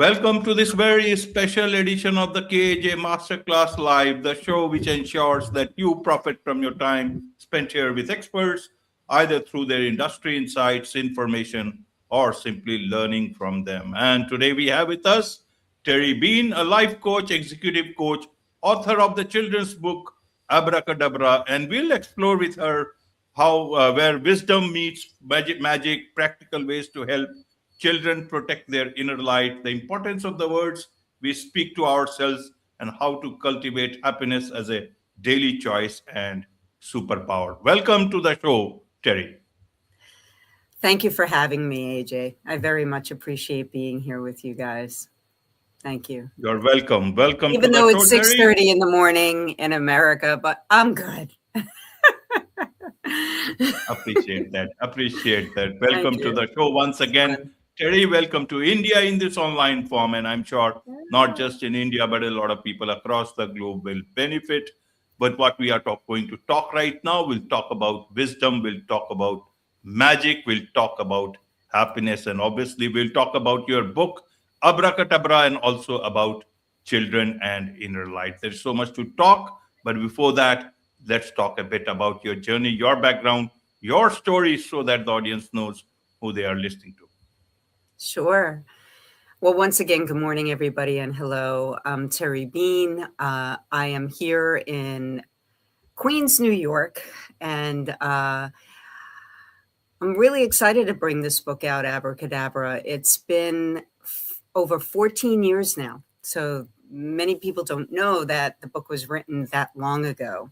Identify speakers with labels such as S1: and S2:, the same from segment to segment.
S1: Welcome to this very special edition of the KAJ Masterclass Live, the show which ensures that you profit from your time spent here with experts, either through their industry insights, information, or simply learning from them. And today we have with us Terry Bean, a life coach, executive coach, author of the children's book Abracadabra, and we'll explore with her how where wisdom meets magic, practical ways to help children protect their inner light, the importance of the words we speak to ourselves, and how to cultivate happiness as a daily choice and superpower. Welcome to the show, Terry.
S2: Thank you for having me, AJ. I very much appreciate being here with you guys. Thank you.
S1: You're welcome. Welcome to
S2: Even
S1: the
S2: though
S1: show,
S2: it's
S1: Terry.
S2: 6:30 in the morning in America, but I'm good.
S1: Appreciate that. Appreciate that.
S2: Thank
S1: Welcome to
S2: you.
S1: the show once again.
S2: Fun.
S1: Terry, welcome to India in this online form. And I'm sure not just in India, but a lot of people across the globe will benefit. But what we are going to talk right now, we'll talk about wisdom, we'll talk about magic, we'll talk about happiness, and obviously we'll talk about your book, Abracadabra, and also about children and inner light. There's so much to talk. But before that, let's talk a bit about your journey, your background, your story, so that the audience knows who they are listening to.
S2: Sure. Well, once again, good morning, everybody, and hello. I'm Terry Bean. I am here in Queens, New York, and I'm really excited to bring this book out, Abracadabra. It's been over 14 years now. So many people don't know that the book was written that long ago.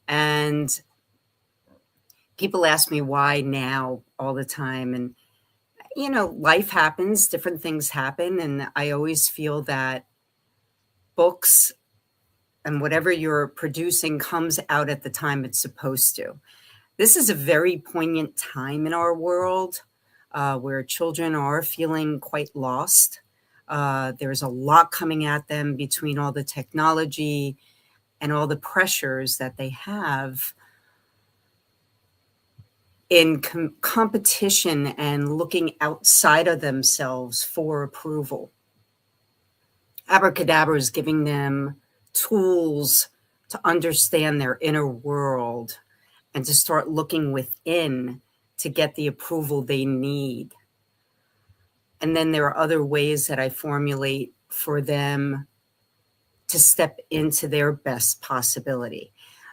S2: And people ask me why now all the time. And, life happens, different things happen. And I always feel that books and whatever you're producing comes out at the time it's supposed to. This is a very poignant time in our world where children are feeling quite lost. There's a lot coming at them between all the technology and all the pressures that they have in competition and looking outside of themselves for approval. Abracadabra is giving them tools to understand their inner world and to start looking within to get the approval they need. And then there are other ways that I formulate for them to step into their best possibility.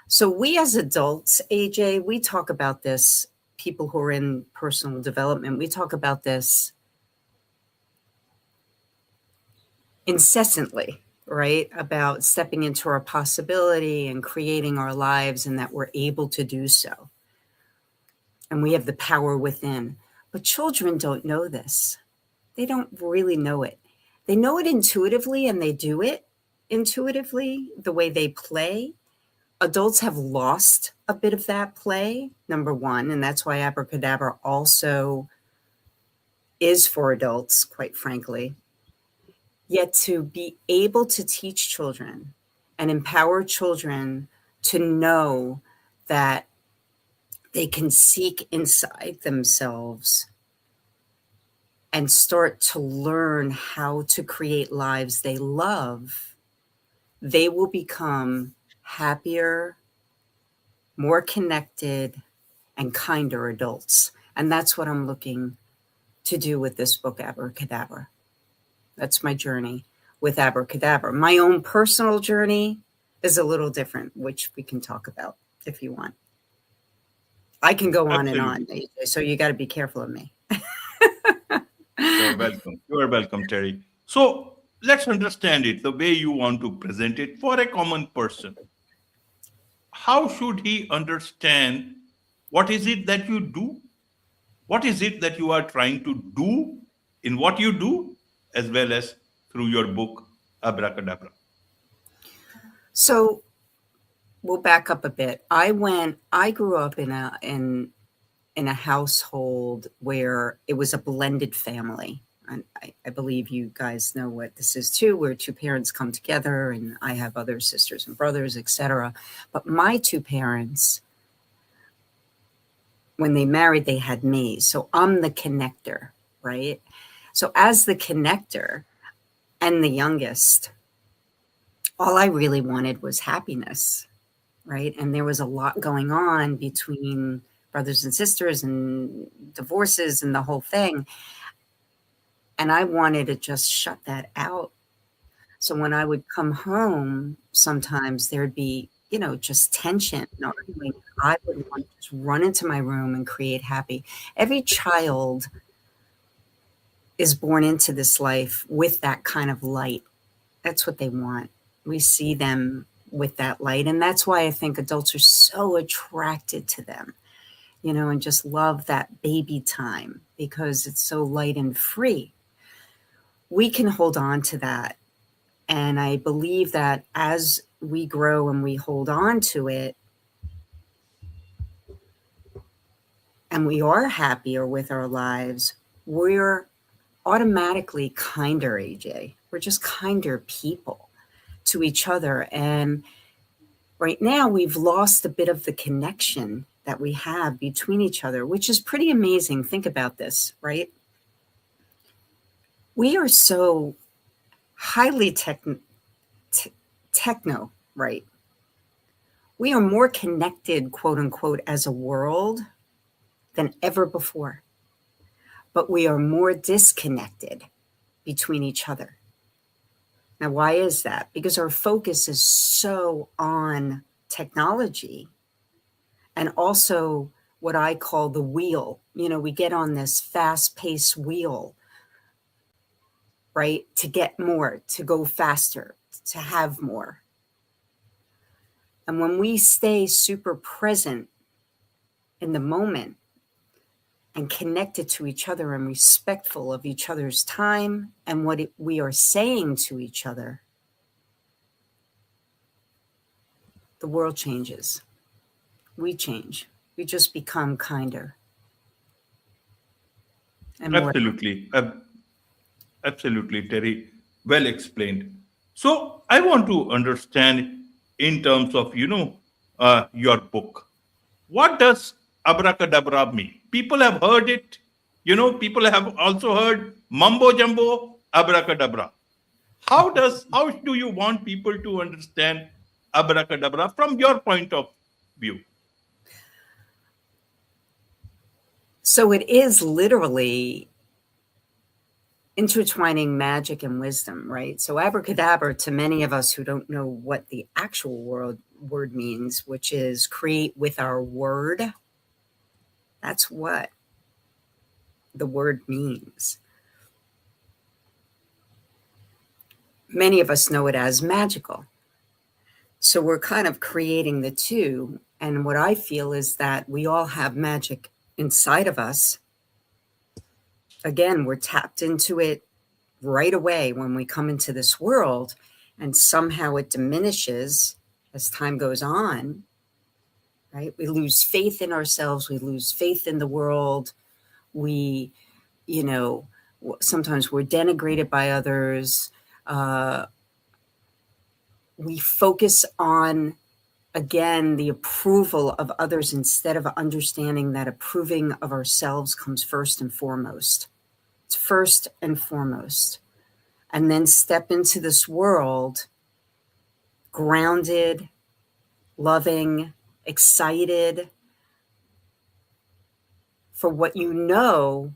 S2: So we as adults, AJ, we talk about this, people who are in personal development, we talk about this incessantly, right? About stepping into our possibility and creating our lives, and that we're able to do so. And we have the power within. But children don't know this. They don't really know it. They know it intuitively, and they do it intuitively, the way they play. Adults have lost a bit of that play, number one, and that's why Abracadabra also is for adults, quite frankly. Yet to be able to teach children and empower children to know that they can seek inside themselves and start to learn how to create lives they love, they will become happier, more connected, and kinder adults. And that's what I'm looking to do with this book, Abracadabra. That's my journey with Abracadabra. My own personal journey is a little different, which we can talk about if you want. I can go on and on, AJ, so you got to be careful of me.
S1: You're welcome. You're welcome, Terry. So let's understand it the way you want to present it for a common person. How should he understand what is it that you do? What is it that you are trying to do in what you do, as well as through your book, Abracadabra?
S2: So we'll back up a bit. I grew up in a household where it was a blended family. And I believe you guys know what this is too, where two parents come together, and I have other sisters and brothers, etc. But my two parents, when they married, they had me. So I'm the connector, right? So as the connector, and the youngest, all I really wanted was happiness, right? And there was a lot going on between brothers and sisters and divorces and the whole thing. And I wanted to just shut that out. So when I would come home, sometimes there'd be, just tension and arguing. I would want to just run into my room and create happy. Every child is born into this life with that kind of light. That's what they want. We see them with that light. And that's why I think adults are so attracted to them, and just love that baby time because it's so light and free. We can hold on to that. And I believe that as we grow and we hold on to it, and we are happier with our lives, we're automatically kinder, AJ. We're just kinder people to each other. And right now, we've lost a bit of the connection that we have between each other, which is pretty amazing. Think about this, right? We are so highly techno, right? We are more connected, quote unquote, as a world than ever before. But we are more disconnected between each other. Now, why is that? Because our focus is so on technology and also what I call the wheel. We get on this fast-paced wheel, right? To get more, to go faster, to have more. And when we stay super present in the moment and connected to each other and respectful of each other's time and what we are saying to each other, the world changes. We change. We just become kinder and more.
S1: Absolutely. Absolutely, Terry. Well explained. So I want to understand in terms of, your book. What does abracadabra mean? People have heard it. People have also heard mumbo jumbo, abracadabra. How do you want people to understand abracadabra from your point of view?
S2: So it is literally intertwining magic and wisdom, right? So abracadabra, to many of us who don't know what the actual word means, which is create with our word, that's what the word means. Many of us know it as magical. So we're kind of creating the two. And what I feel is that we all have magic inside of us. Again, we're tapped into it right away when we come into this world, and somehow it diminishes as time goes on, right? We lose faith in ourselves. We lose faith in the world. We, sometimes we're denigrated by others. We focus on, again, the approval of others instead of understanding that approving of ourselves comes first and foremost. It's first and foremost. And then step into this world grounded, loving, excited for what you're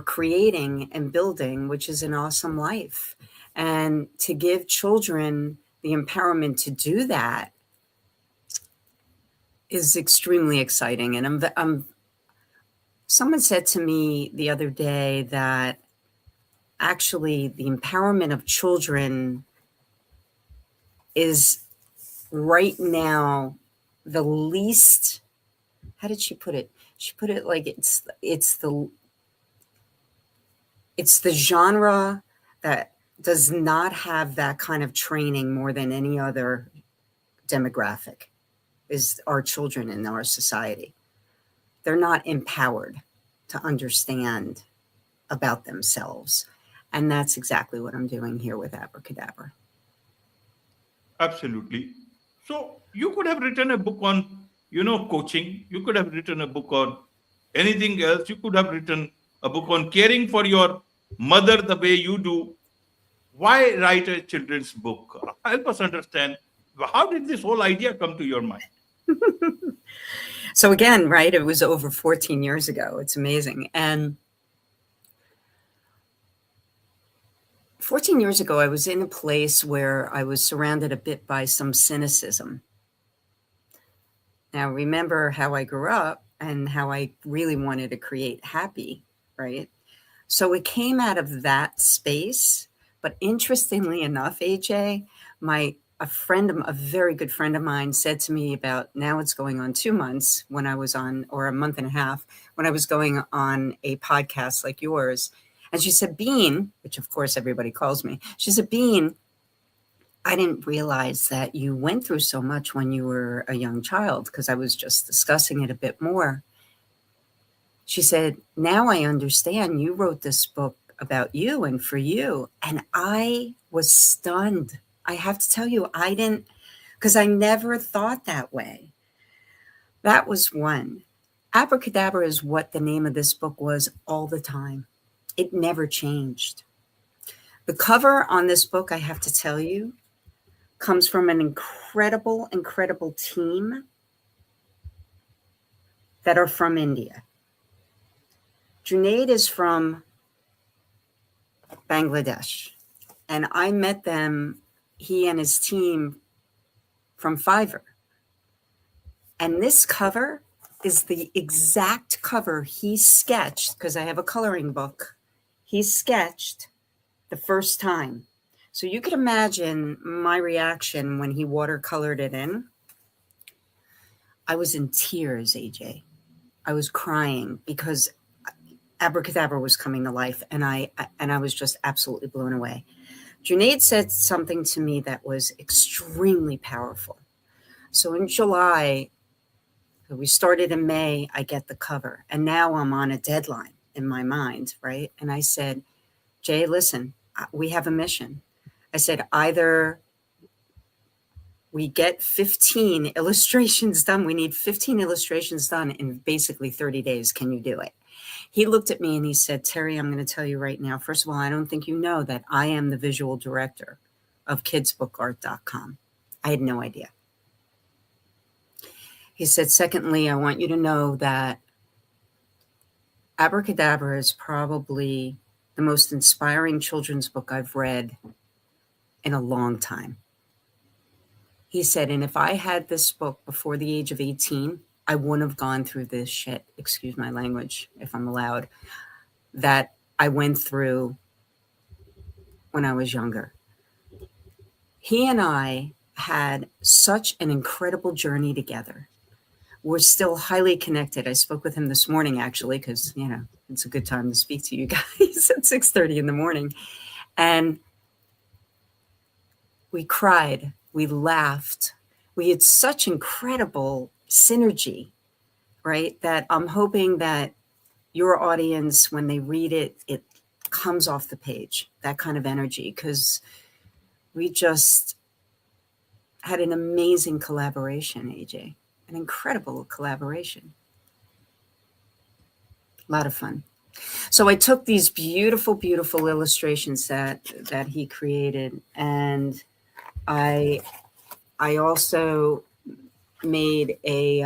S2: creating and building, which is an awesome life. And to give children the empowerment to do that is extremely exciting. And someone said to me the other day that actually the empowerment of children is right now the least, how did she put it? She put it like it's the genre that does not have that kind of training more than any other demographic is our children in our society. They're not empowered to understand about themselves. And that's exactly what I'm doing here with Abracadabra.
S1: Absolutely. So you could have written a book on, coaching. You could have written a book on anything else. You could have written a book on caring for your mother the way you do. Why write a children's book? Help us understand, how did this whole idea come to your mind?
S2: So again, right, it was over 14 years ago. It's amazing. And 14 years ago, I was in a place where I was surrounded a bit by some cynicism. Now, remember how I grew up and how I really wanted to create happy, right? So it came out of that space. But interestingly enough, AJ, a very good friend of mine said to me about, now it's going on 2 months when I was on, or a month and a half, when I was going on a podcast like yours. And she said, Bean, which of course everybody calls me, she said, Bean, I didn't realize that you went through so much when you were a young child, because I was just discussing it a bit more. She said, now I understand you wrote this book about you and for you. And I was stunned. I have to tell you, I didn't, because I never thought that way. That was one. Abracadabra is what the name of this book was all the time. It never changed. The cover on this book, I have to tell you, comes from an incredible, incredible team that are from India. Junaid is from Bangladesh, and I met them, he and his team, from Fiverr. And this cover is the exact cover he sketched, because I have a coloring book. He sketched the first time. So you could imagine my reaction when he watercolored it in. I was in tears, AJ. I was crying because Abracadabra was coming to life, and I was just absolutely blown away. Junaid said something to me that was extremely powerful. So in July, we started in May, I get the cover, and now I'm on a deadline in my mind, right? And I said, Jay, listen, we have a mission. I said, either we get 15 illustrations done. We need 15 illustrations done in basically 30 days. Can you do it? He looked at me and he said, Terry, I'm going to tell you right now. First of all, I don't think you know that I am the visual director of kidsbookart.com. I had no idea. He said, secondly, I want you to know that Abracadabra is probably the most inspiring children's book I've read in a long time. He said, and if I had this book before the age of 18, I wouldn't have gone through this shit, excuse my language, if I'm allowed, that I went through when I was younger. He and I had such an incredible journey together. We're still highly connected. I spoke with him this morning, actually, because, you know, it's a good time to speak to you guys at 6:30 in the morning. And we cried, we laughed. We had such incredible synergy, right? That I'm hoping that your audience, when they read it, it comes off the page, that kind of energy, because we just had an amazing collaboration, AJ, an incredible collaboration. A lot of fun. So I took these beautiful, beautiful illustrations that he created, and I also made a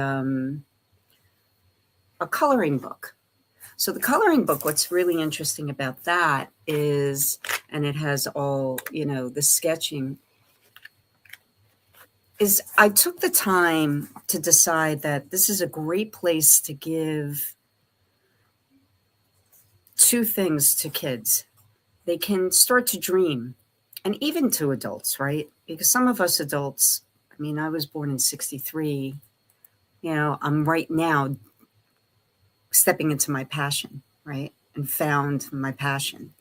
S2: coloring book. So the coloring book, what's really interesting about that is, and it has all, you know, the sketching, is I took the time to decide that this is a great place to give two things to kids. They can start to dream, and even to adults, right? Because some of us adults, I mean, I was born in 63, you know, I'm right now stepping into my passion, right? And found my passion.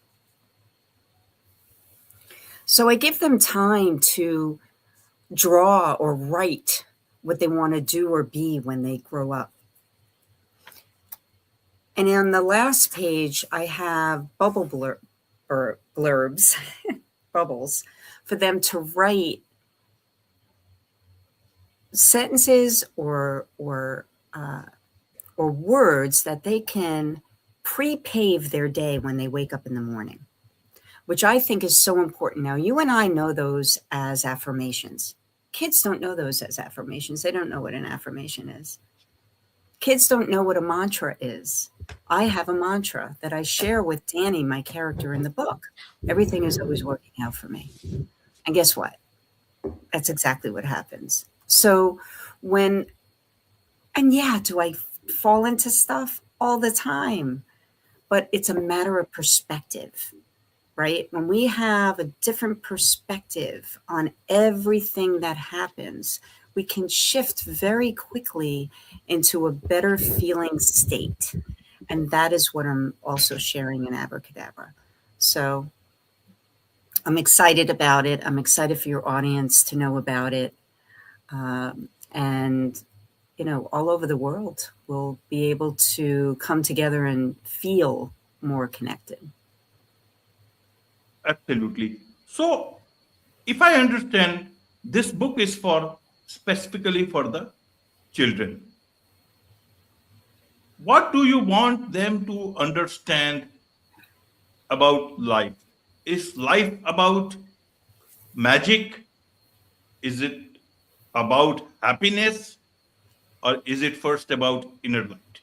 S2: So I give them time to draw or write what they want to do or be when they grow up. And on the last page, I have blurbs, bubbles, for them to write sentences or words that they can pre-pave their day when they wake up in the morning. which I think is so important. Now, you and I know those as affirmations. Kids don't know those as affirmations. They don't know what an affirmation is. Kids don't know what a mantra is. I have a mantra that I share with Danny, my character in the book. Everything is always working out for me. And guess what? That's exactly what happens. So when, and yeah, do I fall into stuff all the time? But it's a matter of perspective, right? When we have a different perspective on everything that happens, we can shift very quickly into a better feeling state. And that is what I'm also sharing in Abracadabra. So I'm excited about it. I'm excited for your audience to know about it. And, you know, all over the world will be able to come together and feel more connected.
S1: Absolutely. So, if I understand, this book is for specifically for the children. What do you want them to understand about life? Is life about magic? Is it about happiness? Or is it first about inner light?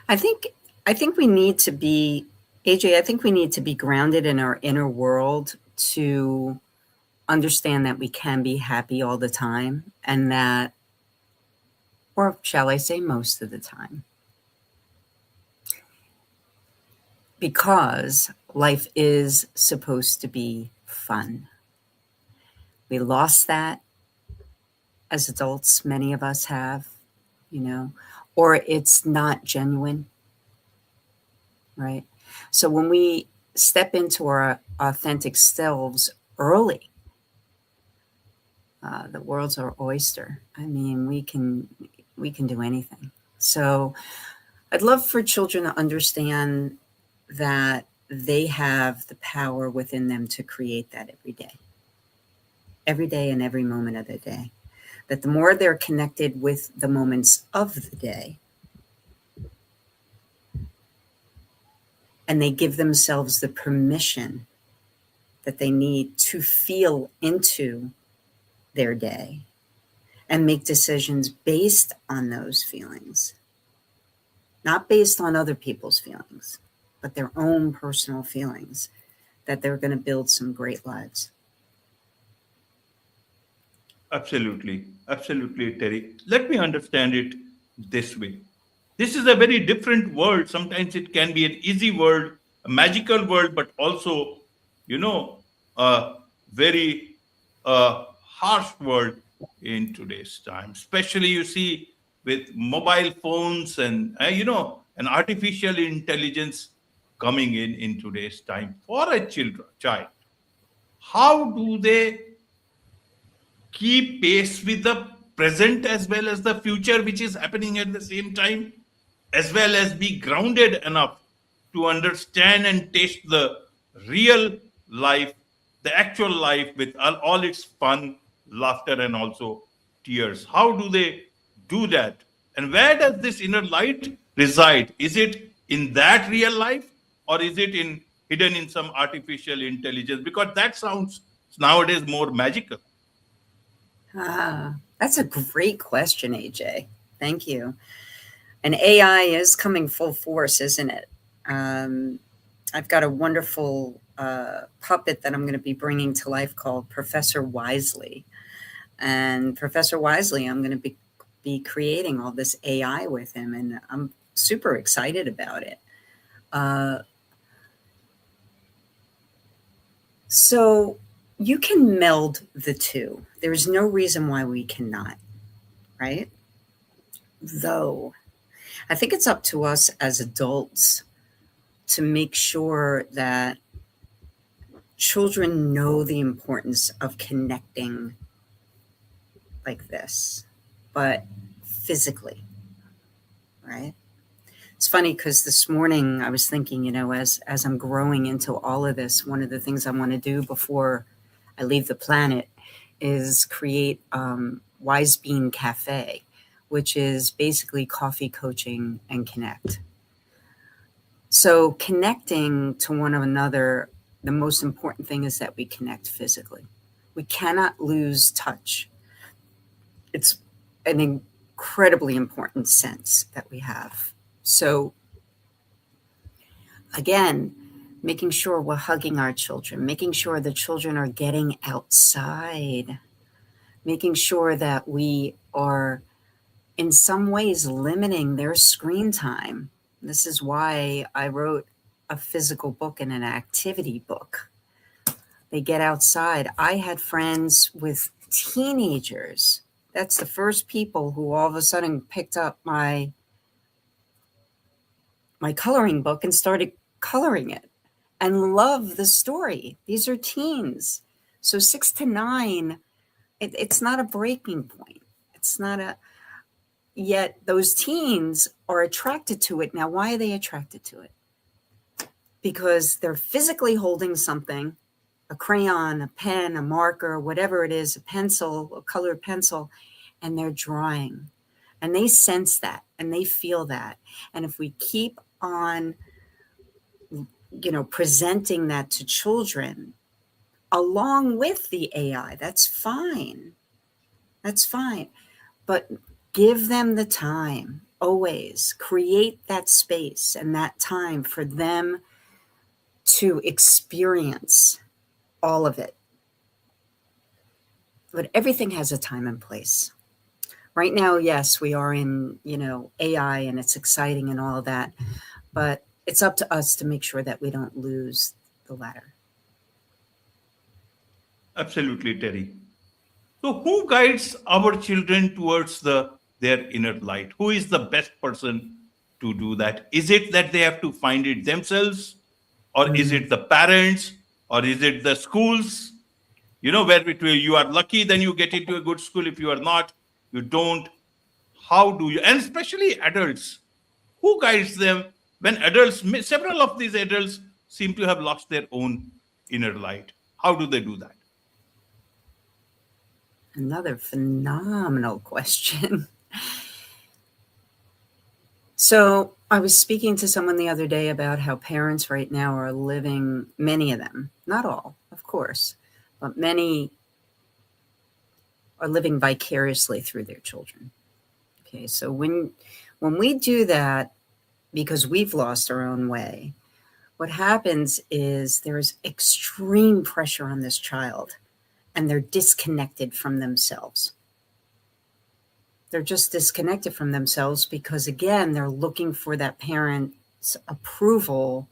S2: I think I think we need to be AJ, I think we need to be grounded in our inner world to understand that we can be happy all the time, and that, or shall I say most of the time, because life is supposed to be fun. We lost that as adults, many of us have, you know, or it's not genuine, right? So when we step into our authentic selves early, the world's our oyster. I mean, we can do anything. So I'd love for children to understand that they have the power within them to create that every day and every moment of the day. That the more they're connected with the moments of the day, and they give themselves the permission that they need to feel into their day and make decisions based on those feelings, not based on other people's feelings, but their own personal feelings, that they're going to build some great lives.
S1: Absolutely. Absolutely, Terry. Let me understand it this way. This is a very different world. Sometimes it can be an easy world, a magical world, but also, you know, a very harsh world in today's time. Especially, you see, with mobile phones and, an artificial intelligence coming in today's time for a child. How do they keep pace with the present as well as the future, which is happening at the same time, as well as be grounded enough to understand and taste the real life, the actual life with all its fun, laughter, and also tears? How do they do that? And where does this inner light reside? Is it in that real life, or is it in hidden in some artificial intelligence? Because that sounds nowadays more magical.
S2: That's a great question, AJ. Thank you. And AI is coming full force, isn't it? I've got a wonderful puppet that I'm going to be bringing to life called Professor Wisely. And Professor Wisely, I'm going to be creating all this AI with him, and I'm super excited about it. So you can meld the two. There's no reason why we cannot, right? Though I think it's up to us as adults to make sure that children know the importance of connecting like this, but physically, right? It's funny because this morning I was thinking, you know, as I'm growing into all of this, one of the things I want to do before I leave the planet is create Wise Bean Cafe, which is basically coffee, coaching, and connect. So connecting to one another, the most important thing is that we connect physically. We cannot lose touch. It's an incredibly important sense that we have. So again, making sure we're hugging our children, making sure the children are getting outside, making sure that we are in some ways limiting their screen time. This is why I wrote a physical book and an activity book. They get outside. I had friends with teenagers. That's the first people who all of a sudden picked up my coloring book and started coloring it and love the story. These are teens. So 6 to 9, it's not a breaking point. It's not a, yet those teens are attracted to it. Now, why are they attracted to it? Because they're physically holding something, a crayon, a pen, a marker, whatever it is, a pencil, a colored pencil, and they're drawing. And they sense that and they feel that. And if we keep on, presenting that to children along with the AI, that's fine. That's fine. But give them the time, always create that space and that time for them to experience all of it. But everything has a time and place. Right now, yes, we are in, AI and it's exciting and all of that, but it's up to us to make sure that we don't lose the latter.
S1: Absolutely, Terry. So, who guides our children towards their inner light? Who is the best person to do that? Is it that they have to find it themselves, or is
S2: Mm.
S1: it the parents, or is it the schools? Where you are lucky, then you get into a good school. If you are not, you don't. How do you? And especially adults, who guides them when several of these adults seem to have lost their own inner light? How do they do that?
S2: Another phenomenal question. So I was speaking to someone the other day about how parents right now are living, many of them, not all, of course, but many are living vicariously through their children. Okay, so when we do that because we've lost our own way, what happens is there's extreme pressure on this child and they're disconnected from themselves. They're just disconnected from themselves because, again, they're looking for that parent's approval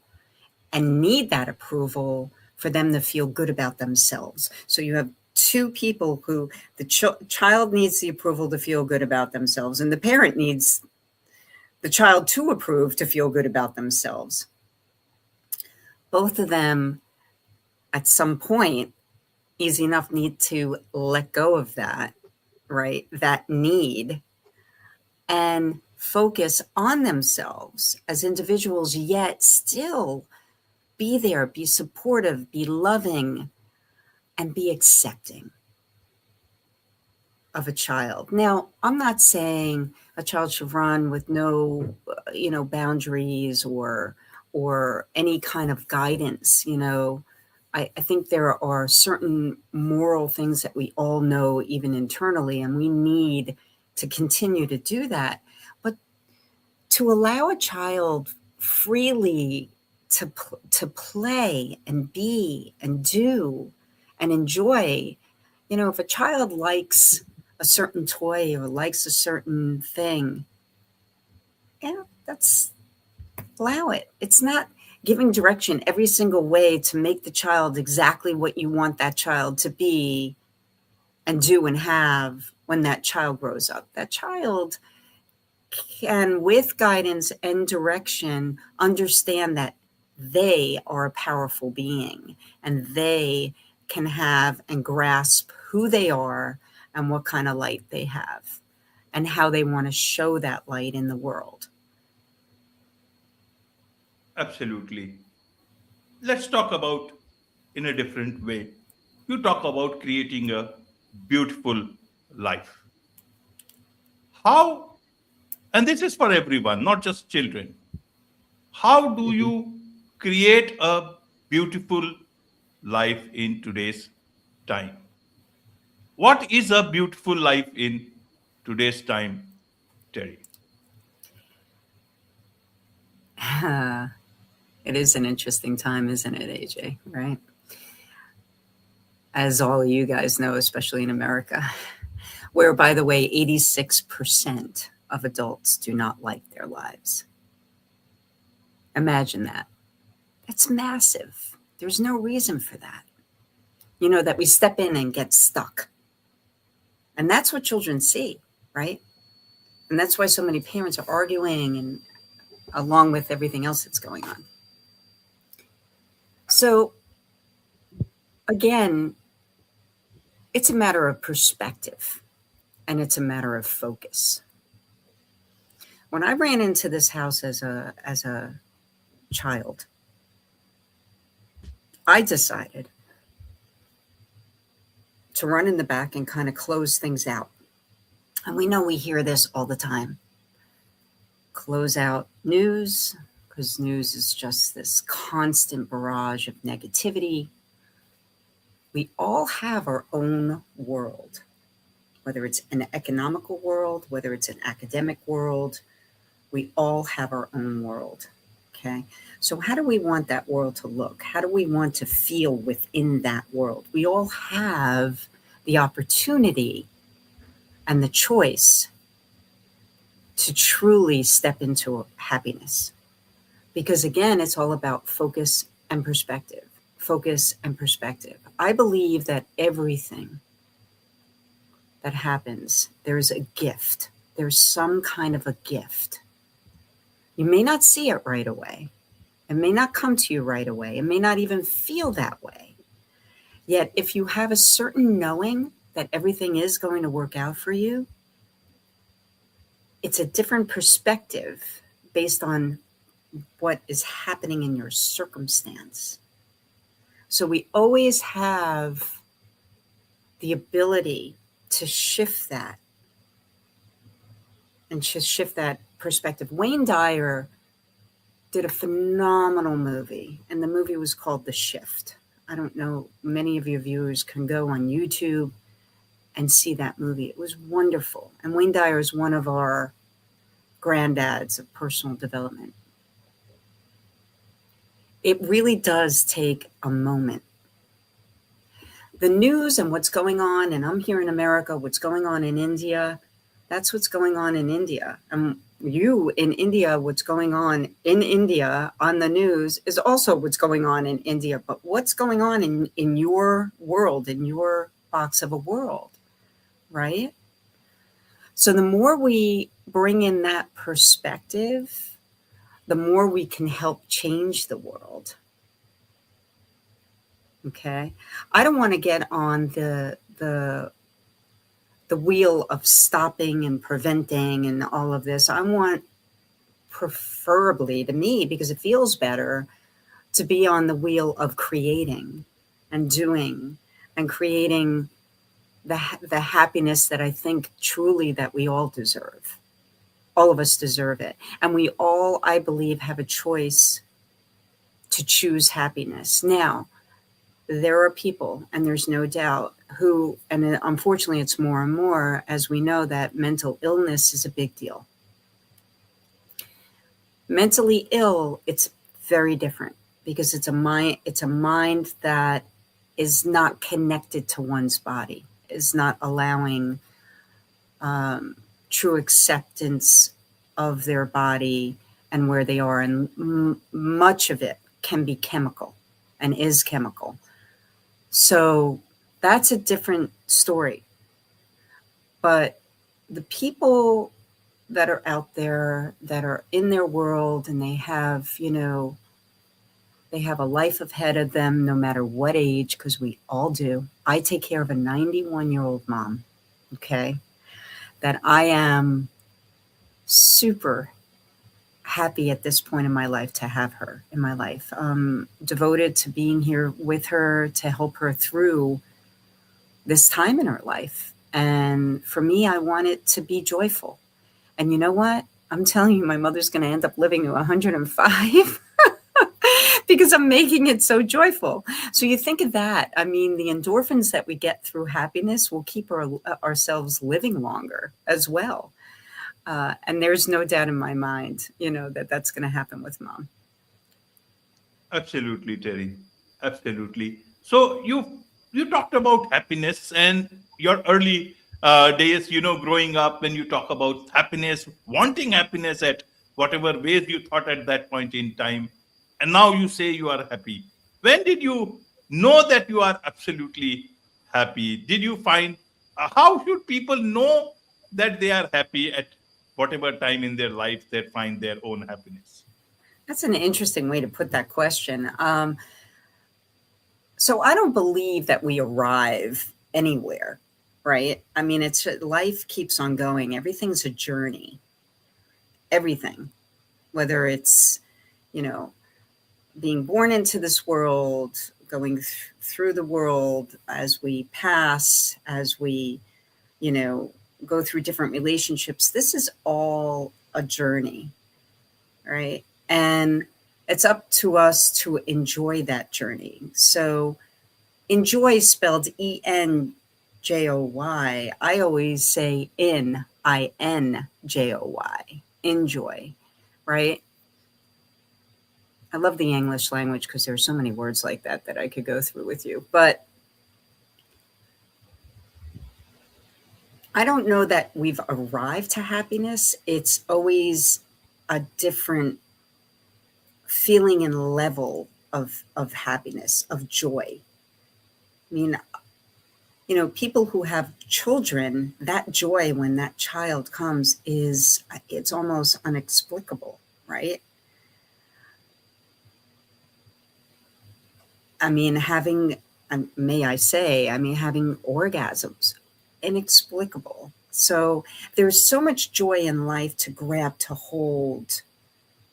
S2: and need that approval for them to feel good about themselves. So you have two people who the child needs the approval to feel good about themselves, and the parent needs the child to approve to feel good about themselves. Both of them, at some point, easy enough, need to let go of that, right? That need, and focus on themselves as individuals, yet still be there, be supportive, be loving, and be accepting of a child. Now, I'm not saying a child should run with no, boundaries or any kind of guidance. I think there are certain moral things that we all know, even internally, and we need to continue to do that. But to allow a child freely to play and be and do and enjoy, if a child likes a certain toy or likes a certain thing, that's, allow it. It's not giving direction every single way to make the child exactly what you want that child to be and do and have when that child grows up. That child can, with guidance and direction, understand that they are a powerful being and they can have and grasp who they are and what kind of light they have and how they want to show that light in the world.
S1: Absolutely. Let's talk about in a different way. You talk about creating a beautiful life. How, and this is for everyone, not just children, How do
S2: Mhm.
S1: you create a beautiful life in today's time? What is a beautiful life in today's time, Terry?
S2: It is an interesting time, isn't it, AJ? Right? As all of you guys know, especially in America, where, by the way, 86% of adults do not like their lives. Imagine that. That's massive. There's no reason for that. That we step in and get stuck. And that's what children see, right? And that's why so many parents are arguing, and along with everything else that's going on. So, again, it's a matter of perspective, and it's a matter of focus. When I ran into this house as a child, I decided to run in the back and kind of close things out. And we know we hear this all the time. Close out news, because news is just this constant barrage of negativity. We all have our own world, whether it's an economical world, whether it's an academic world. We all have our own world. Okay. So, how do we want that world to look? How do we want to feel within that world? We all have the opportunity and the choice to truly step into happiness. Because again, it's all about focus and perspective. Focus and perspective. I believe that everything that happens, there's a gift. There's some kind of a gift. You may not see it right away. It may not come to you right away. It may not even feel that way. Yet, if you have a certain knowing that everything is going to work out for you, it's a different perspective based on what is happening in your circumstance. So we always have the ability to shift that and to shift that perspective. Wayne Dyer did a phenomenal movie, and the movie was called The Shift. I don't know, many of your viewers can go on YouTube and see that movie. It was wonderful. And Wayne Dyer is one of our granddads of personal development. It really does take a moment. The news and what's going on, and I'm here in America, what's going on in India, that's what's going on in India. You in India, what's going on in India on the news is also what's going on in India. But what's going on in your world, in your box of a world, right? So the more we bring in that perspective, the more we can help change the world. Okay. I don't want to get on the wheel of stopping and preventing and all of this. I want, preferably to me, because it feels better, to be on the wheel of creating and doing and creating the happiness that I think truly that we all deserve. All of us deserve it. And we all, I believe, have a choice to choose happiness. Now, there are people, and there's no doubt, who, and unfortunately it's more and more, as we know, that mental illness is a big deal. Mentally ill, it's very different because it's a mind that is not connected to one's body, is not allowing true acceptance of their body and where they are. And much of it can be chemical and is chemical. So that's a different story. But the people that are out there that are in their world and they have, they have a life ahead of them no matter what age, because we all do. I take care of a 91-year-old mom, okay, that I am super happy at this point in my life to have her in my life. Devoted to being here with her to help her through this time in her life. And for me, I want it to be joyful. And you know what? I'm telling you, my mother's going to end up living to 105 because I'm making it so joyful. So you think of that. I mean, the endorphins that we get through happiness will keep ourselves living longer as well. And there's no doubt in my mind, that that's going to happen with Mom.
S1: Absolutely, Terry. Absolutely. So you talked about happiness and your early days, growing up, when you talk about happiness, wanting happiness at whatever ways you thought at that point in time, and now you say you are happy. When did you know that you are absolutely happy? Did you find how should people know that they are happy at whatever time in their life they find their own happiness?
S2: That's an interesting way to put that question. So I don't believe that we arrive anywhere, right? I mean, it's life keeps on going. Everything's a journey. Everything, whether it's, you know, being born into this world, going through the world as we pass, as we, you know, go through different relationships. This is all a journey, right? And it's up to us to enjoy that journey. So enjoy spelled ENJOY. I always say INJOY. Enjoy, right? I love the English language because there are so many words like that I could go through with you. But I don't know that we've arrived to happiness. It's always a different feeling and level of happiness, of joy. I mean, people who have children, that joy when that child comes it's almost inexplicable, right? I mean, may I say, having orgasms, inexplicable. So there's so much joy in life to grab, to hold,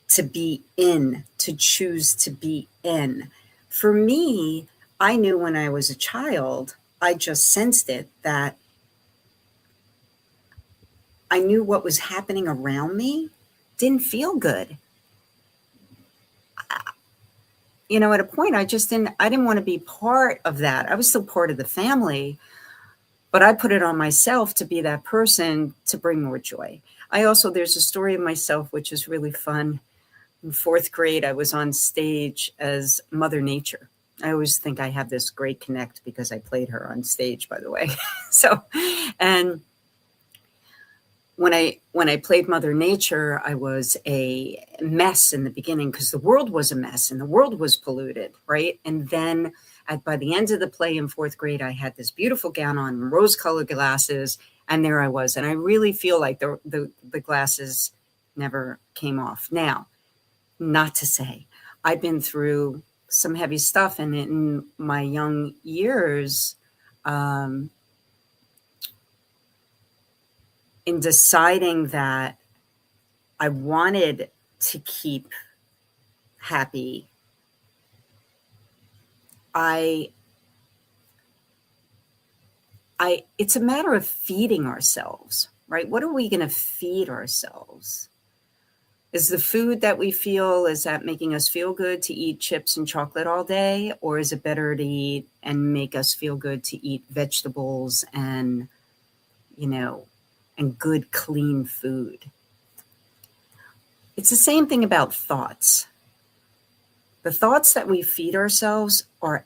S2: to be in, to choose to be in. For me, I knew when I was a child, I just sensed it, that I knew what was happening around me didn't feel good. At a point, I didn't want to be part of that. I was still part of the family, but I put it on myself to be that person to bring more joy. There's a story of myself, which is really fun. In fourth grade, I was on stage as Mother Nature. I always think I have this great connect because I played her on stage, by the way. And when I played Mother Nature, I was a mess in the beginning because the world was a mess and the world was polluted, right? And then by the end of the play in fourth grade, I had this beautiful gown on, rose-colored glasses, and there I was. And I really feel like the glasses never came off. Now, not to say I've been through some heavy stuff, and in my young years, in deciding that I wanted to keep happy, it's a matter of feeding ourselves, right? What are we going to feed ourselves? Is the food that we feel, is that making us feel good to eat chips and chocolate all day? Or is it better to eat and make us feel good to eat vegetables and, and good, clean food? It's the same thing about thoughts. The thoughts that we feed ourselves are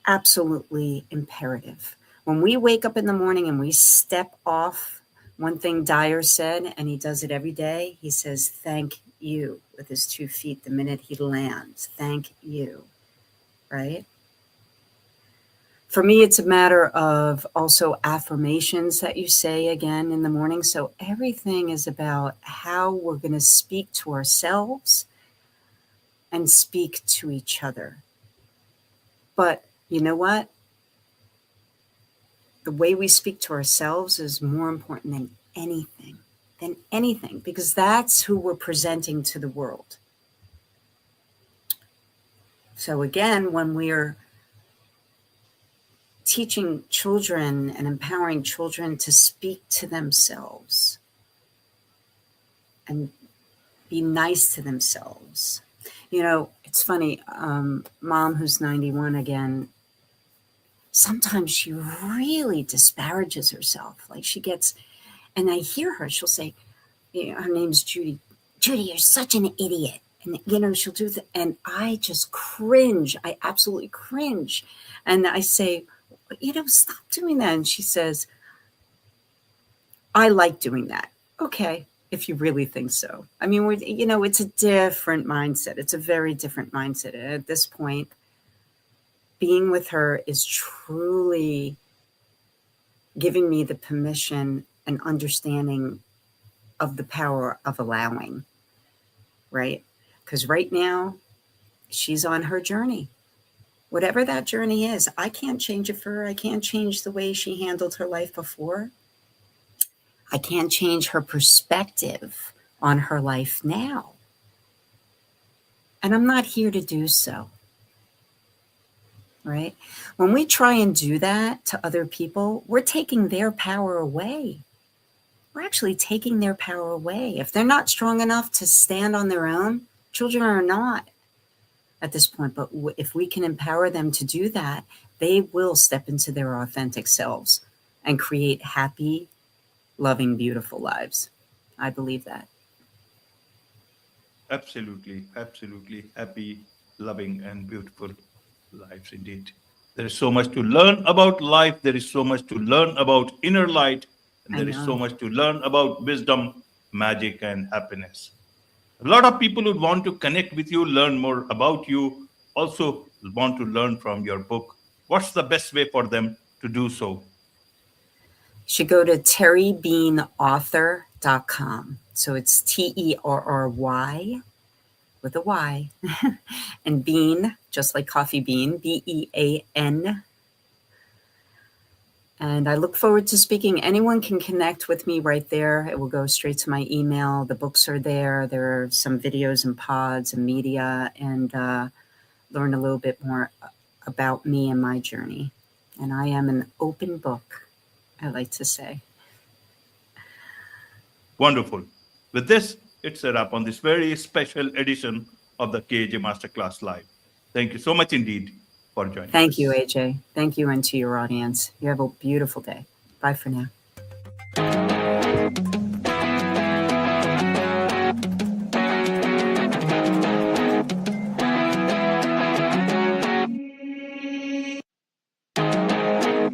S2: absolutely imperative. When we wake up in the morning and we step off, one thing Dyer said, and he does it every day, he says, thank you, with his 2 feet the minute he lands. Thank you, right? For me, it's a matter of also affirmations that you say again in the morning. So everything is about how we're going to speak to ourselves and speak to each other. But you know what? The way we speak to ourselves is more important than anything, because that's who we're presenting to the world. So again, when we're teaching children and empowering children to speak to themselves, and be nice to themselves. You know, it's funny, mom who's 91 again, sometimes she really disparages herself. Like she gets, and I hear her, she'll say, you know, her name's Judy. Judy, you're such an idiot. And, you know, she'll do that. And I just cringe. I absolutely cringe. And I say, you know, stop doing that. And she says, I like doing that. Okay, if you really think so. I mean, you know, it's a different mindset. It's a very different mindset. And at this point, being with her is truly giving me the permission and understanding of the power of allowing, right? Because right now, she's on her journey. Whatever that journey is, I can't change it for her. I can't change the way she handled her life before. I can't change her perspective on her life now. And I'm not here to do so, right? When we try and do that to other people, we're taking their power away. We're actually taking their power away. If they're not strong enough to stand on their own, children are not at this point. But if we can empower them to do that, they will step into their authentic selves and create happy, loving, beautiful lives. I believe that.
S1: Absolutely, absolutely happy, loving, and beautiful lives indeed. There is so much to learn about life. There is so much to learn about inner light. And
S2: I
S1: there is so
S2: know.
S1: much to learn about wisdom, magic, and happiness. A lot of people would want to connect with you, learn more about you, also want to learn from your book. What's the best way for them to do so?
S2: You should go to terrybeanauthor.com. So it's TERRY with a Y and bean, just like coffee bean, BEAN. And I look forward to speaking. Anyone can connect with me right there. It will go straight to my email. The books are there. There are some videos and pods and media, and learn a little bit more about me and my journey. And I am an open book, I like to say.
S1: Wonderful. With this, it's a wrap on this very special edition of the KAJ Masterclass Live. Thank you so much indeed for joining
S2: Thank you,
S1: us.
S2: AJ. Thank you, and to your audience. You have a beautiful day. Bye for now.